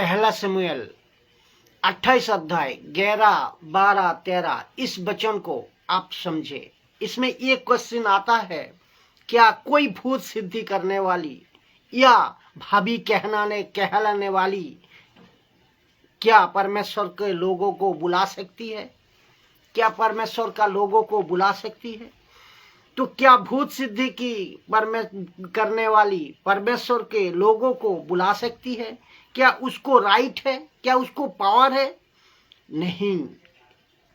पहला शमूएल 28 अध्याय 11, 12, 13 इस वचन को आप समझे। इसमें एक क्वेश्चन आता है, क्या कोई भूत सिद्धि करने वाली या भाभी कहलाने वाली क्या परमेश्वर के लोगों को बुला सकती है? क्या परमेश्वर का लोगों को बुला सकती है? तो क्या भूत सिद्धि की करने वाली परमेश्वर के लोगों को बुला सकती है? क्या उसको राइट है? क्या उसको पावर है? नहीं,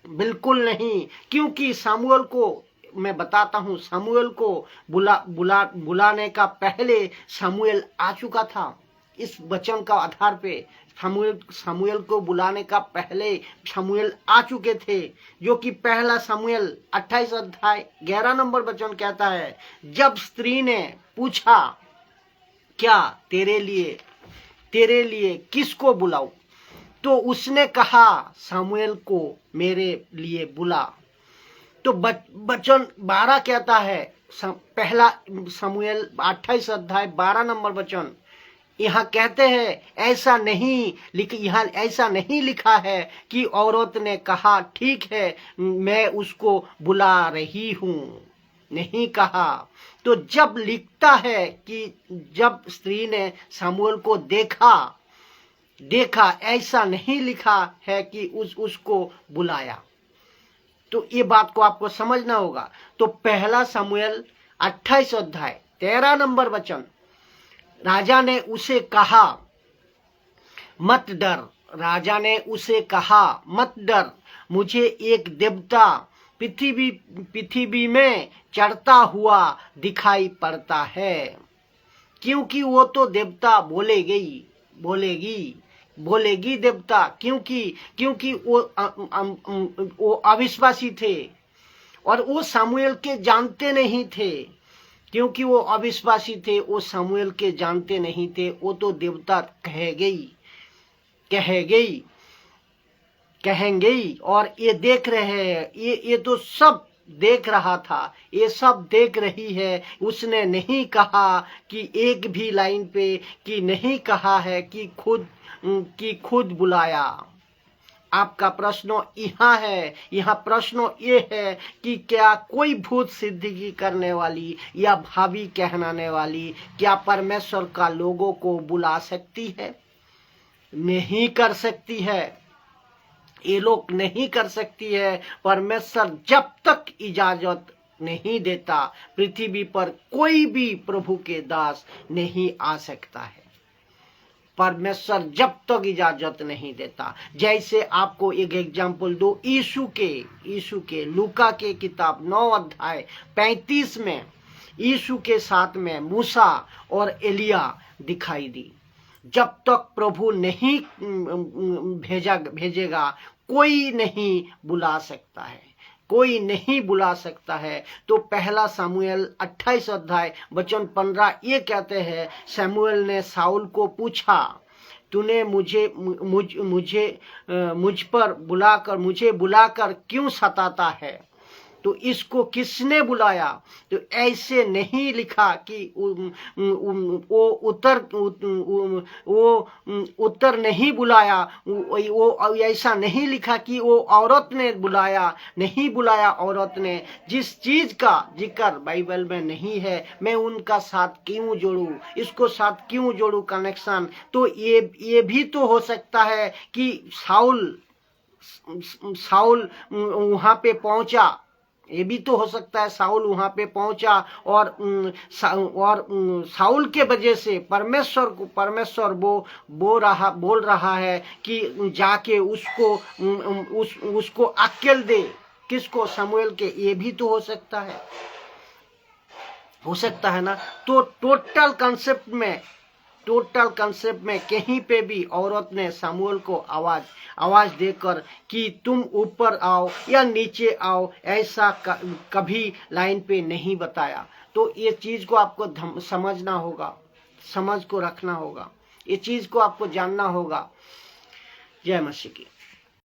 बिल्कुल नहीं। क्योंकि सामुएल को मैं बताता हूं, सामुएल को बुलाने का पहले सामुएल आ चुका था। इस वचन का आधार पे सामुएल को बुलाने का पहले सामुएल आ चुके थे, जो कि पहला सामुएल 28 अध्याय 11 नंबर वचन कहता है, जब स्त्री ने पूछा, क्या तेरे लिए किसको बुलाऊं? तो उसने कहा, सामुएल को मेरे लिए बुला। तो वचन 12 कहता है, पहला सामुएल 28 अध्याय 12 नंबर वचन, यहाँ कहते हैं ऐसा नहीं लिखा है कि औरत ने कहा ठीक है मैं उसको बुला रही हूँ, नहीं कहा। तो जब लिखता है कि जब स्त्री ने सामुएल को देखा, ऐसा नहीं लिखा है कि उसको बुलाया। तो ये बात को आपको समझना होगा। तो पहला सामुएल 28 अध्याय 13 नंबर वचन, राजा ने उसे कहा मत डर। राजा ने उसे कहा मत डर, मुझे एक देवता पृथ्वी में चढ़ता हुआ दिखाई पड़ता है। क्योंकि वो तो देवता बोलेगी देवता, क्योंकि वो अविश्वासी थे और वो सामुएल के जानते नहीं थे। क्योंकि वो अविश्वासी थे, वो सामुएल के जानते नहीं थे। वो तो देवता कहेंगे और ये देख रहे हैं, ये तो सब देख रहा था, ये सब देख रही है। उसने नहीं कहा कि एक भी लाइन पे कि नहीं कहा है कि खुद बुलाया। आपका प्रश्न यहाँ है, यहाँ प्रश्न ये है कि क्या कोई भूत सिद्धि करने वाली या भाभी कहलाने वाली क्या परमेश्वर का लोगों को बुला सकती है? नहीं कर सकती है। ये लोग नहीं कर सकती है। परमेश्वर जब तक इजाजत नहीं देता, पृथ्वी पर कोई भी प्रभु के दास नहीं आ सकता है। परमेश्वर जब तक इजाजत नहीं देता। जैसे आपको एक एग्जाम्पल दो, यीशु के लूका के किताब 9 अध्याय 35 में यीशु के साथ में मूसा और एलिया दिखाई दी। जब तक प्रभु नहीं भेजेगा कोई नहीं बुला सकता है। तो पहला सामुएल 28 अध्याय वचन 15 ये कहते हैं, सामुएल ने साउल को पूछा, तूने मुझे बुलाकर क्यों सताता है? तो इसको किसने बुलाया? तो ऐसे नहीं लिखा कि वो उत्तर नहीं बुलाया। वो ऐसा नहीं लिखा कि वो औरत ने नहीं बुलाया औरत ने। जिस चीज का जिक्र बाइबल में नहीं है, मैं उनका साथ क्यों जोड़ूं, इसको साथ क्यों जोड़ूं कनेक्शन? तो ये भी तो हो सकता है कि साउल वहां पे पहुंचा। ये भी तो हो सकता है साउल वहां पे पहुंचा और साउल के वजह से परमेश्वर बोल रहा है कि जाके उसको अक्ल दे। किसको? सामुएल के। ये भी तो हो सकता है ना। तो टोटल कंसेप्ट में कहीं पे भी औरत ने सामुएल को आवाज देकर कि तुम ऊपर आओ या नीचे आओ, ऐसा कभी लाइन पे नहीं बताया। तो ये चीज को आपको समझना होगा, समझ को रखना होगा, ये चीज को आपको जानना होगा। जय मसीह की।